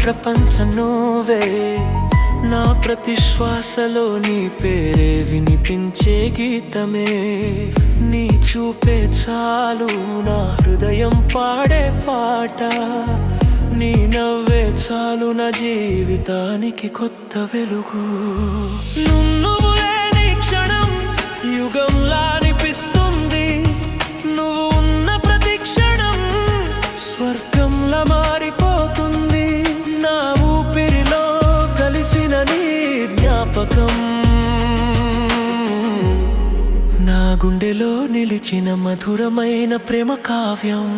ప్రపంచం నువ్వే, నా ప్రతి శ్వాసలో నీ పేరే వినిపించే గీతమే. నీ చూపే చాలు నా హృదయం పాడే పాట, నీ నవ్వే చాలు నా జీవితానికి కొత్త వెలుగు. నువ్వు లేని క్షణం యుగంలా అనిపిస్తుంది, నువ్వు ఉన్న ప్రతి క్షణం స్వర్గంలా మారిపోతుంది. నా ఊపిరిలో కలిసిన నీ జ్ఞాపకం, నా గుండెలో నిలిచిన మధురమైన ప్రేమ కావ్యం.